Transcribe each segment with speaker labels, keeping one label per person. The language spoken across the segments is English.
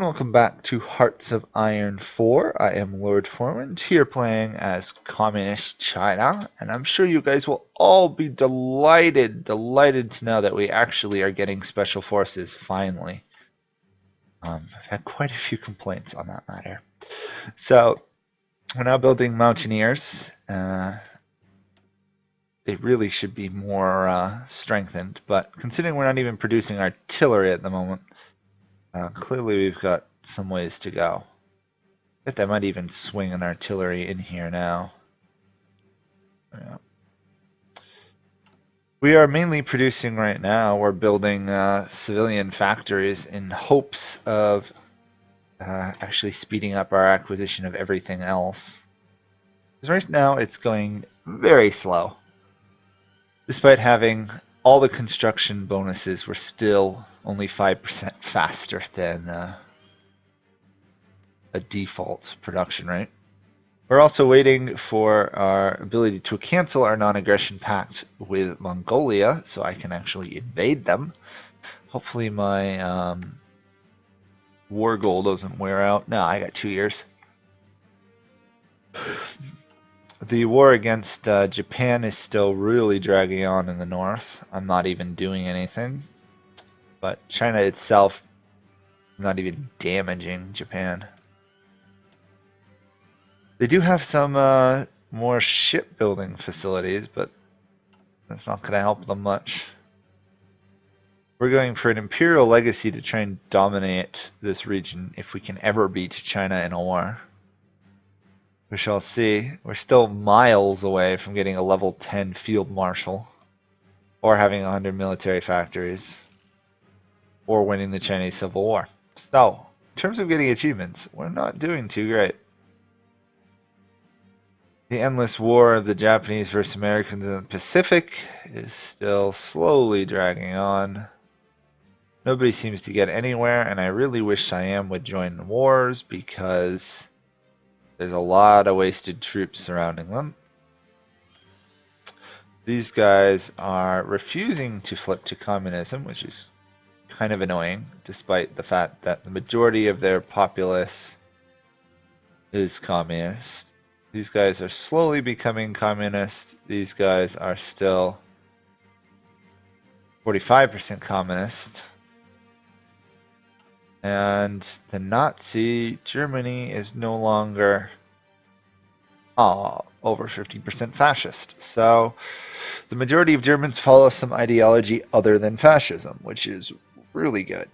Speaker 1: welcome back to Hearts of Iron 4. I am Lord Forwind, here playing as Communist China, and I'm sure you guys will all be delighted to know that we actually are getting Special Forces, finally. I've had quite a few complaints on that matter. So, we're now building Mountaineers. They really should be more strengthened, but considering we're not even producing artillery at the moment, clearly we've got some ways to go. I bet I might even swing an artillery in here now. Yeah. We are mainly producing right now. We're building civilian factories in hopes of actually speeding up our acquisition of everything else. Because right now it's going very slow. Despite having all the construction bonuses, we're still only 5% faster than a default production rate. We're also waiting for our ability to cancel our non-aggression pact with Mongolia, so I can actually invade them. Hopefully my war goal doesn't wear out. No, I got 2 years. The war against Japan is still really dragging on in the north. I'm not even doing anything. But China itself is not even damaging Japan. They do have some more shipbuilding facilities, but that's not going to help them much. We're going for an imperial legacy to try and dominate this region if we can ever beat China in a war. We shall see. We're still miles away from getting a level 10 field marshal, or having 100 military factories, or winning the Chinese Civil War. So, in terms of getting achievements, we're not doing too great. The endless war of the Japanese versus Americans in the Pacific is still slowly dragging on. Nobody seems to get anywhere, and I really wish Siam would join the wars because there's a lot of wasted troops surrounding them. These guys are refusing to flip to communism, which is kind of annoying, despite the fact that the majority of their populace is communist. These guys are slowly becoming communist. These guys are still 45% communist. And the Nazi Germany is no longer over 50% fascist. So the majority of Germans follow some ideology other than fascism, which is really good.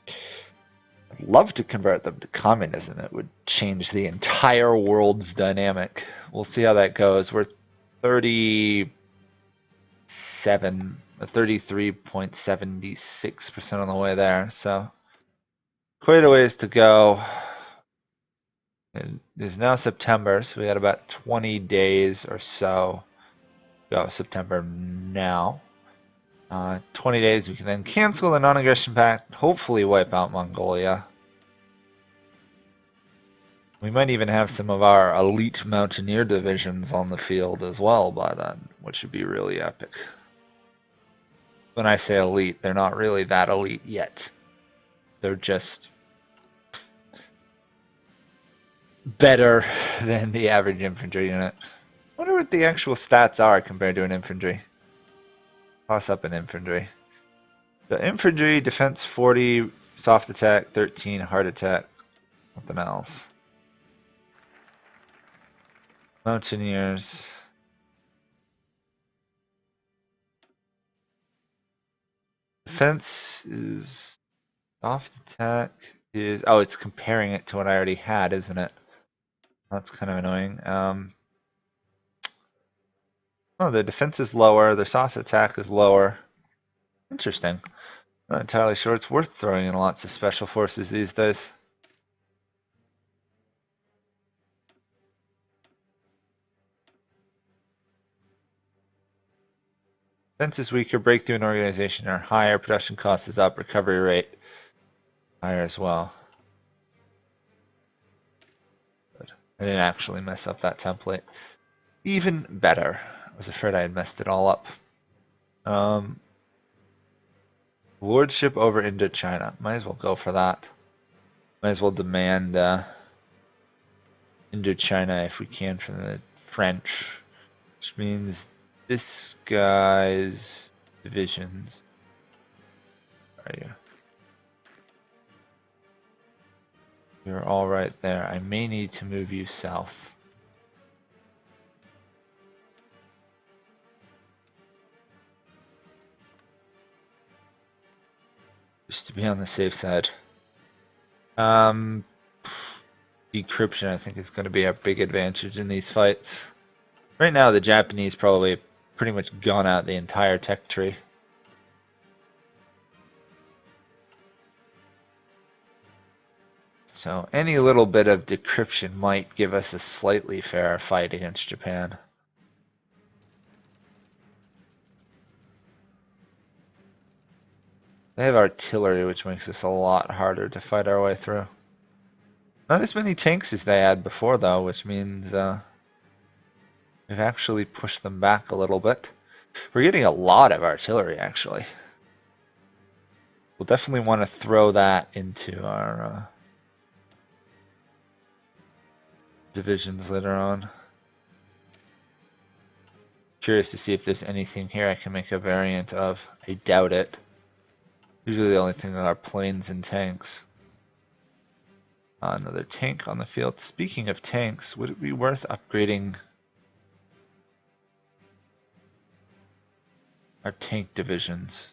Speaker 1: I'd love to convert them to communism. It would change the entire world's dynamic. We'll see how that goes. We're 33.76% on the way there, so quite a ways to go. It is now September, so we got about 20 days or so to go. September now. 20 days, we can then cancel the non-aggression pact, hopefully wipe out Mongolia. We might even have some of our elite mountaineer divisions on the field as well by then, which would be really epic. When I say elite, they're not really that elite yet. They're just better than the average infantry unit. I wonder what the actual stats are compared to an infantry. Toss up an infantry. The infantry, defense 40, soft attack 13, hard attack, nothing else. Mountaineers. Defense is soft attack is, oh, it's comparing it to what I already had, isn't it? That's kind of annoying. Oh, the defense is lower, the soft attack is lower. Interesting. Not entirely sure it's worth throwing in lots of special forces these days. Defense is weaker, breakthrough and organization are higher, production cost is up, recovery rate higher as well. Good. I didn't actually mess up that template. Even better. I was afraid I had messed it all up. Lordship over Indochina. Might as well go for that. Might as well demand Indochina if we can from the French, which means this guy's divisions. Where are you? You're all right there. I may need to move you south. Just to be on the safe side. Decryption, I think, is going to be our big advantage in these fights. Right now, the Japanese probably pretty much gone out the entire tech tree. So any little bit of decryption might give us a slightly fairer fight against Japan. They have artillery, which makes this a lot harder to fight our way through. Not as many tanks as they had before, though, which means we've actually pushed them back a little bit. We're getting a lot of artillery, actually. We'll definitely want to throw that into our divisions later on. Curious to see if there's anything here I can make a variant of. I doubt it. Usually the only thing are planes and tanks. Another tank on the field. Speaking of tanks, would it be worth upgrading our tank divisions?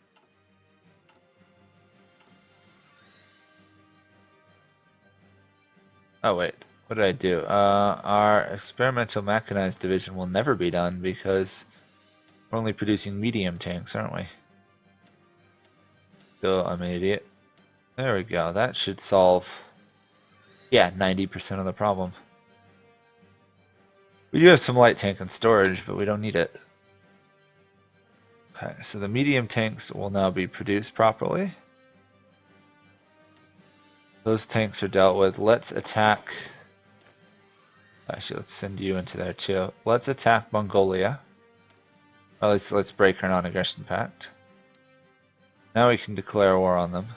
Speaker 1: Oh wait, what did I do? Our experimental mechanized division will never be done because we're only producing medium tanks, aren't we? So I'm an idiot. There we go. That should solve, yeah, 90% of the problem. We do have some light tank and storage, but we don't need it. Okay, so the medium tanks will now be produced properly. Those tanks are dealt with. Let's attack. Actually, let's send you into there too. Let's attack Mongolia. Or at least let's break our non-aggression pact. Now we can declare war on them.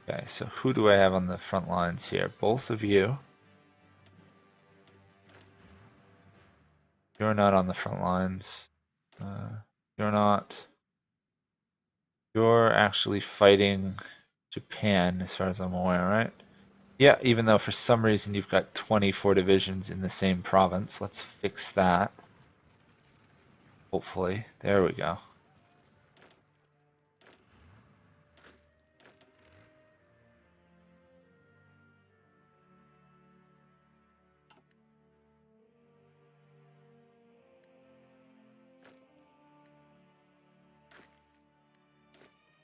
Speaker 1: Okay, so who do I have on the front lines here? Both of you. You're not on the front lines. You're not. You're actually fighting Japan, as far as I'm aware, right? Yeah, even though for some reason you've got 24 divisions in the same province. Let's fix that. Hopefully. There we go.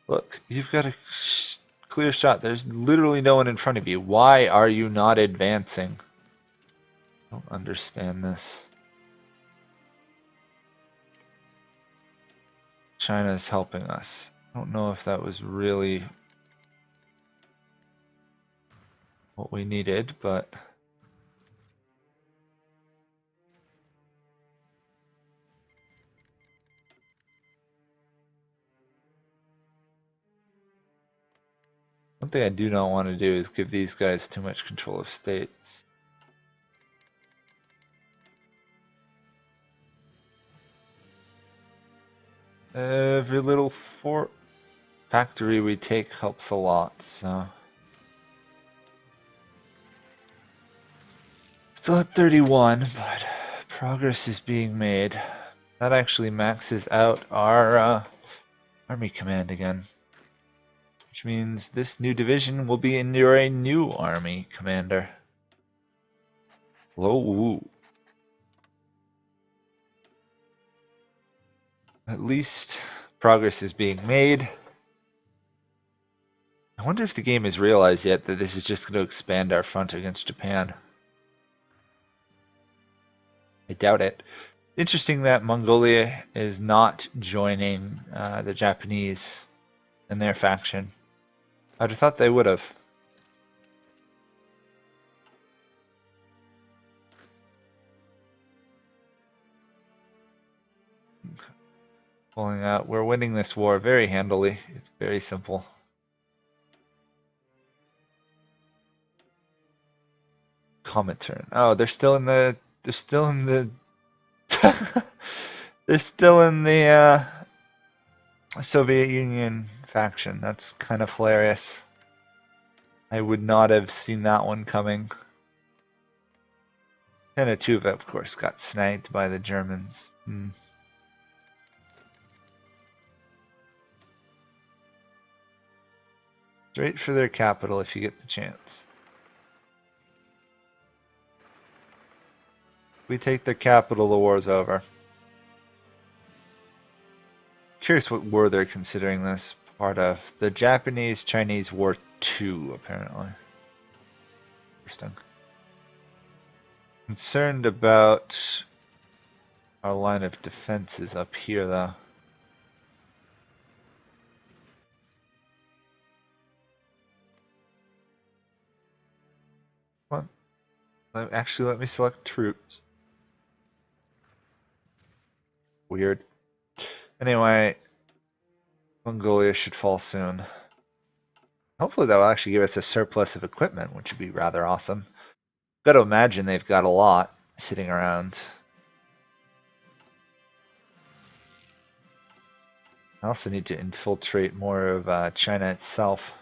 Speaker 1: Look, you've got a clear shot. There's literally no one in front of you. Why are you not advancing? I don't understand this. China is helping us. I don't know if that was really what we needed, but one thing I do not want to do is give these guys too much control of states. Every little fort factory we take helps a lot, so. Still at 31, but progress is being made. That actually maxes out our army command again. Which means this new division will be under a new army commander. Whoa. At least progress is being made. I wonder if the game has realized yet that this is just going to expand our front against Japan. I doubt it. Interesting that Mongolia is not joining the Japanese in their faction. I'd have thought they would have. Pulling out. We're winning this war very handily. It's very simple. Comintern. Oh, they're still in the. They're still in the. They're still in the Soviet Union faction. That's kind of hilarious. I would not have seen that one coming. Tenatuva, of course, got sniped by the Germans. Straight for their capital if you get the chance. If we take their capital, the war's over. Curious what war they're considering this part of. The Japanese-Chinese War II, apparently. Interesting. Concerned about our line of defenses up here, though. What? Actually, let me select troops. Weird. Anyway, Mongolia should fall soon. Hopefully that will actually give us a surplus of equipment, which would be rather awesome. Got to imagine they've got a lot sitting around. I also need to infiltrate more of China itself.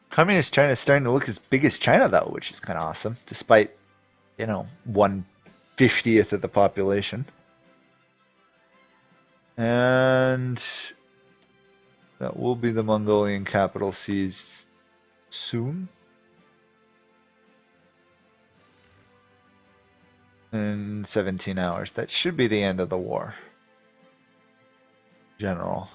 Speaker 1: Communist China is starting to look as big as China, though, which is kind of awesome, despite, 1/50th of the population. And that will be the Mongolian capital seized soon. In 17 hours. That should be the end of the war. General.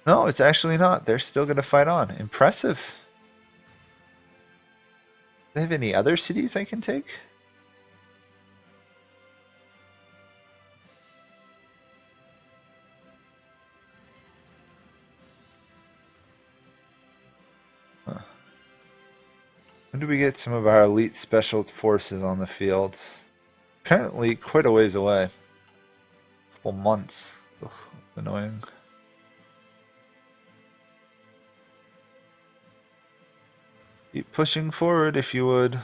Speaker 1: No, it's actually not. They're still going to fight on. Impressive. Do they have any other cities I can take? Huh. When do we get some of our elite special forces on the field? Apparently quite a ways away. A couple months. Ugh, annoying. Keep pushing forward if you would.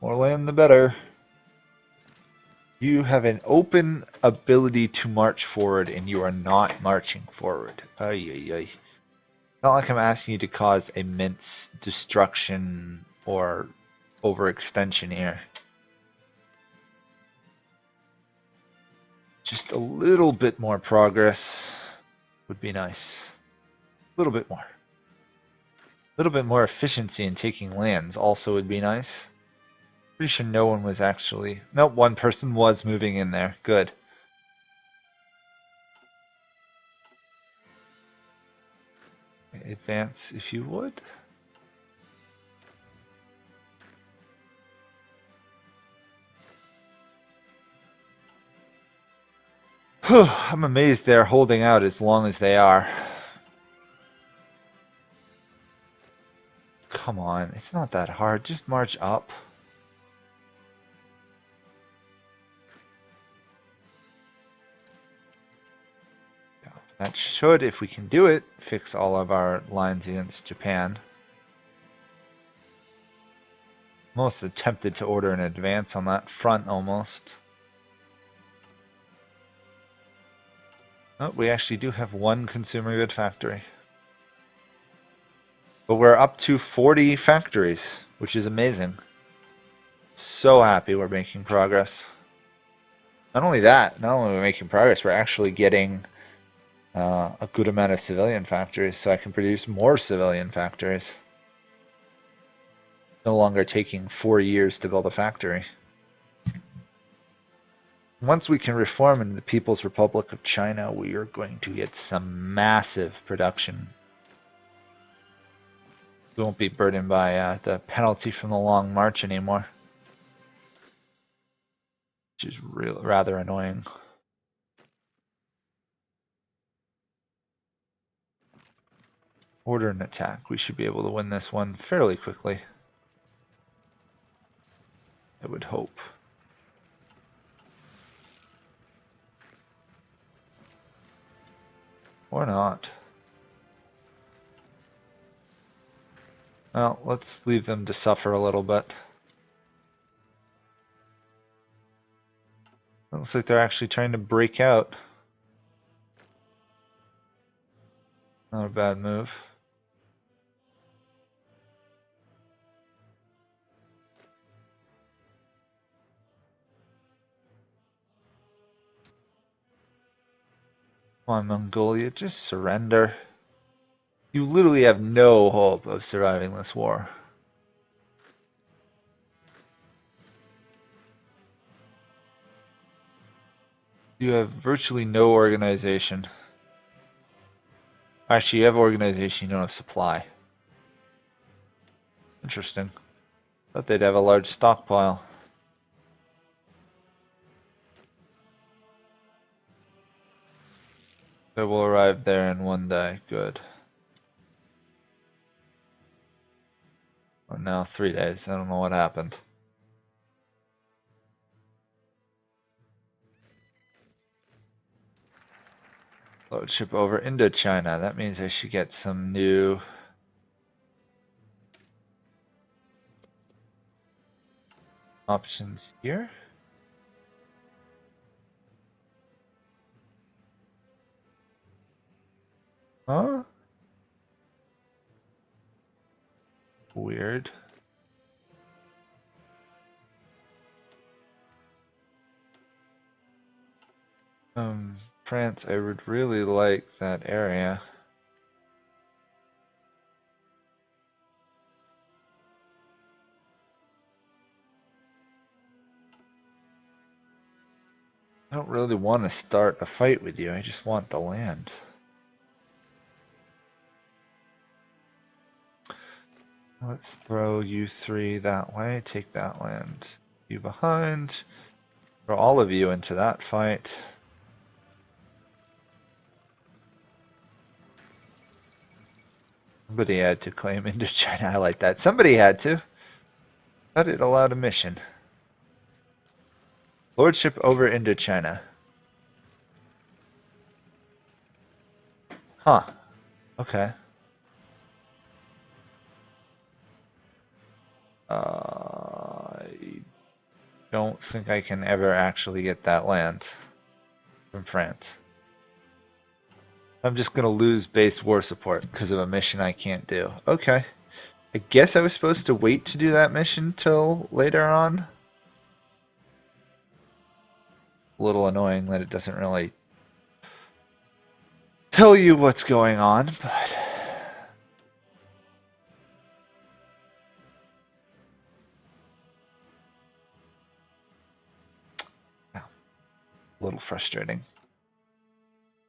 Speaker 1: More land the better. You have an open ability to march forward and you are not marching forward. Ay, ay, ay. Not like I'm asking you to cause immense destruction or overextension here. Just a little bit more progress would be nice. A little bit more. A little bit more efficiency in taking lands also would be nice. Pretty sure no one was actually... Nope, one person was moving in there. Good. Advance if you would. Whew, I'm amazed they're holding out as long as they are. Come on, it's not that hard. Just march up. That should, if we can do it, fix all of our lines against Japan. Most tempted to order an advance on that front almost. Oh, we actually do have one consumer good factory. But we're up to 40 factories, which is amazing. So happy we're making progress. Not only that, not only are we making progress, we're actually getting a good amount of civilian factories, so I can produce more civilian factories. No longer taking 4 years to build a factory. Once we can reform into the People's Republic of China, we are going to get some massive production. We won't be burdened by the penalty from the long march anymore, which is rather annoying. Order an attack. We should be able to win this one fairly quickly. I would hope. Or not. Well, let's leave them to suffer a little bit. Looks like they're actually trying to break out. Not a bad move. Come on, Mongolia, just surrender. You literally have no hope of surviving this war. You have virtually no organization. Actually, you have organization, you don't have supply. Interesting. Thought they'd have a large stockpile. They will arrive there in one day. Good. Or now 3 days. I don't know what happened. Load ship over Indochina. That means I should get some new options here. Huh? Weird. France, I would really like that area. I don't really want to start a fight with you, I just want the land. Let's throw you 3 that way, take that land. You behind. Throw all of you into that fight. Somebody had to claim Indochina. I like that. Somebody had to. Thought it allowed a mission. Lordship over Indochina. Huh. Okay. I don't think I can ever actually get that land from France. I'm just going to lose base war support because of a mission I can't do. Okay. I guess I was supposed to wait to do that mission till later on. A little annoying that it doesn't really tell you what's going on, but a little frustrating.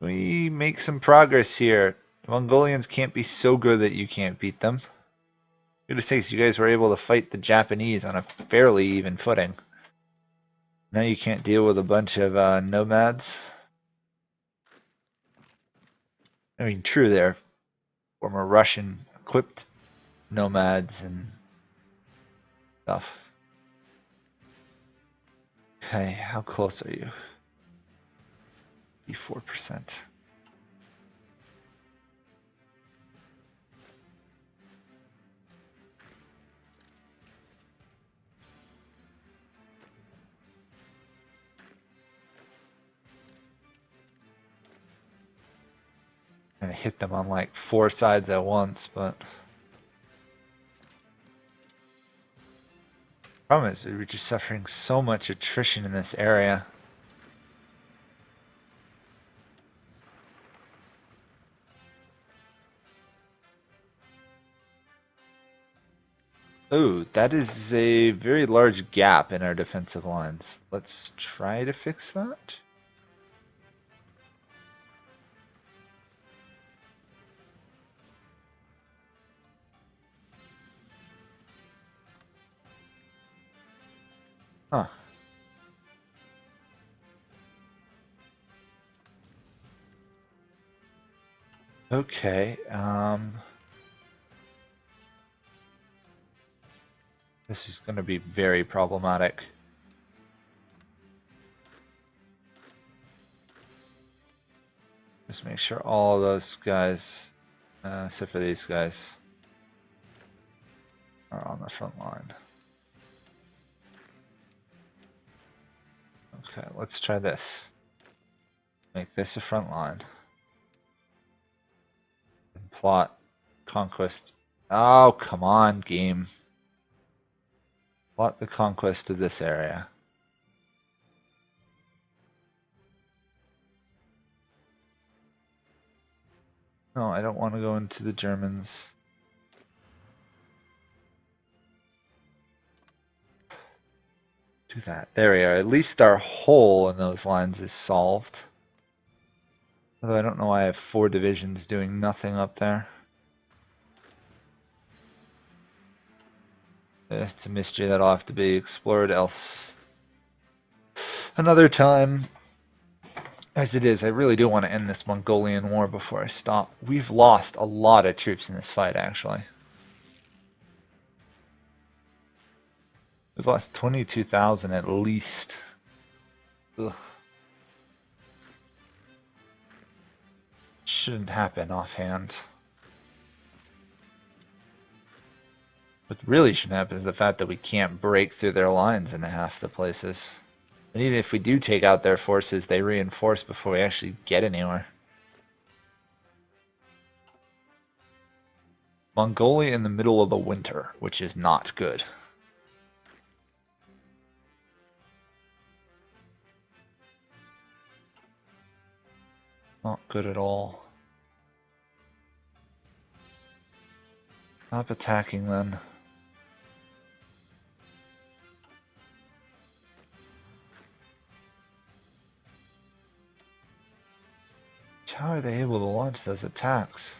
Speaker 1: We make some progress here. The Mongolians can't be so good that you can't beat them. Goodness sakes, you guys were able to fight the Japanese on a fairly even footing. Now you can't deal with a bunch of nomads. I mean, true, they're former Russian equipped nomads and stuff. Okay, how close are you? 4%. And I hit them on like 4 sides at once, but problem is we're just suffering so much attrition in this area. Oh, that is a very large gap in our defensive lines. Let's try to fix that. Huh. Okay, this is going to be very problematic. Just make sure all of those guys, except for these guys. are on the front line. Okay, let's try this. Make this a front line. And plot conquest. Oh, come on, game. Plot the conquest of this area. No, I don't want to go into the Germans. Do that. There we are. At least our hole in those lines is solved. Although I don't know why I have 4 divisions doing nothing up there. It's a mystery that'll have to be explored else another time. As it is, I really do want to end this Mongolian war before I stop. We've lost a lot of troops in this fight, actually. We've lost 22,000 at least. Ugh. Shouldn't happen offhand. What really shouldn't happen is the fact that we can't break through their lines in half the places. And even if we do take out their forces, they reinforce before we actually get anywhere. Mongolia in the middle of the winter, which is not good. Not good at all. Stop attacking then. How are they able to launch those attacks?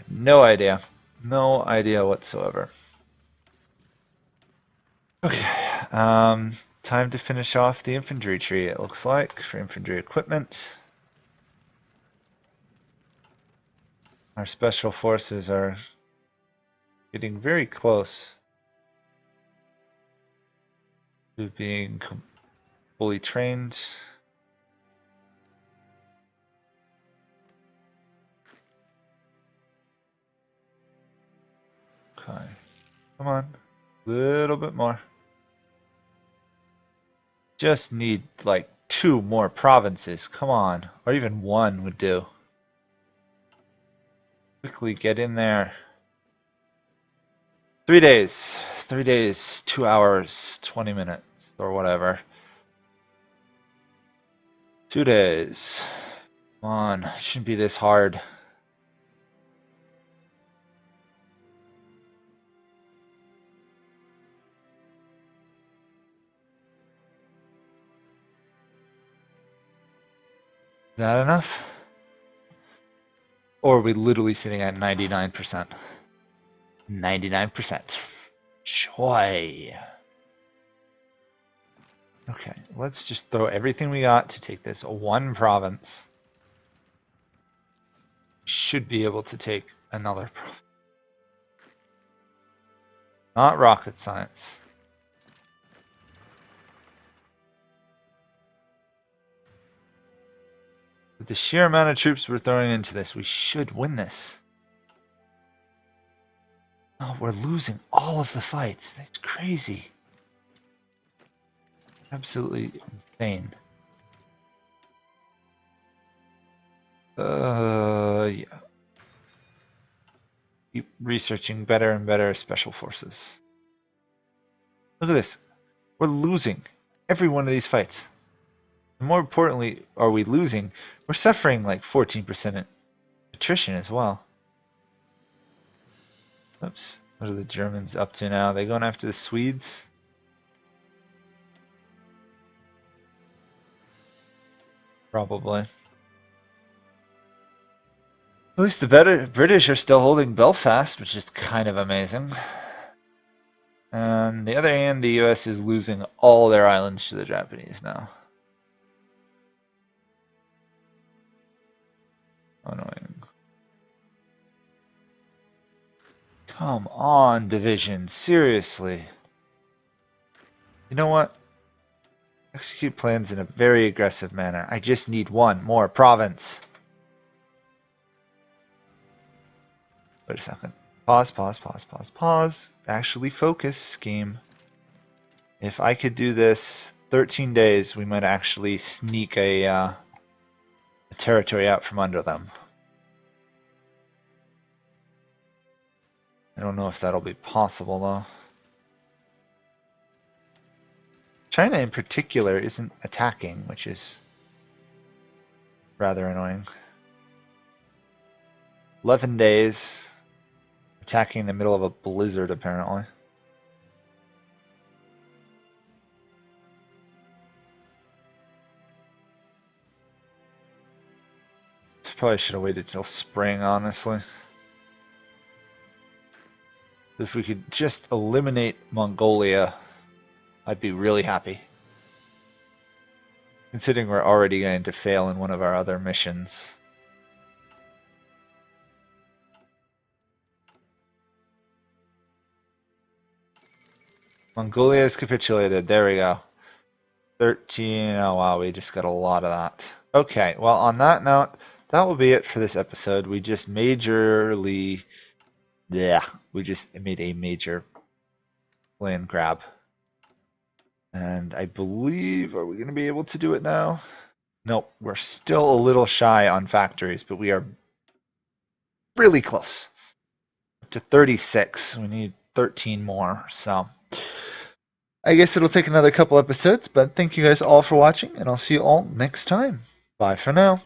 Speaker 1: No idea. No idea whatsoever. Okay, time to finish off the infantry tree, it looks like, for infantry equipment. Our special forces are getting very close to being fully trained. Okay, come on, a little bit more. Just need like 2 more provinces, come on, or even 1 would do. Quickly get in there. 3 days, 3 days, 2 hours, 20 minutes, or whatever. 2 days. Come on, it shouldn't be this hard. Is that enough? Or are we literally sitting at 99%? 99%. Joy. Okay, let's just throw everything we got to take this 1 province. Should be able to take another province. Not rocket science. With the sheer amount of troops we're throwing into this, we should win this. Oh, we're losing all of the fights. That's crazy. Absolutely insane. Yeah. Keep researching better and better special forces. Look at this. We're losing every one of these fights. And more importantly, are we losing? We're suffering like 14% attrition as well. Oops. What are the Germans up to now? Are they going after the Swedes? Probably. At least the British are still holding Belfast, which is kind of amazing. On the other hand, the US is losing all their islands to the Japanese now. Annoying. Come on, division. Seriously. You know what? Execute plans in a very aggressive manner. I just need 1 more province. Wait a second. Pause. Actually focus, game. If I could do this 13 days, we might actually sneak a territory out from under them. I don't know if that'll be possible, though. China in particular isn't attacking, which is rather annoying. 11 days. Attacking in the middle of a blizzard, apparently. Probably should have waited till spring, honestly. If we could just eliminate Mongolia, I'd be really happy. Considering we're already going to fail in one of our other missions. Mongolia has capitulated. There we go. 13. Oh wow, we just got a lot of that. Okay, well on that note, that will be it for this episode. We just majorly... Yeah, we just made a major land grab. And I believe, are we going to be able to do it now? Nope, we're still a little shy on factories, but we are really close. Up to 36. We need 13 more, so... I guess it'll take another couple episodes, but thank you guys all for watching, and I'll see you all next time. Bye for now.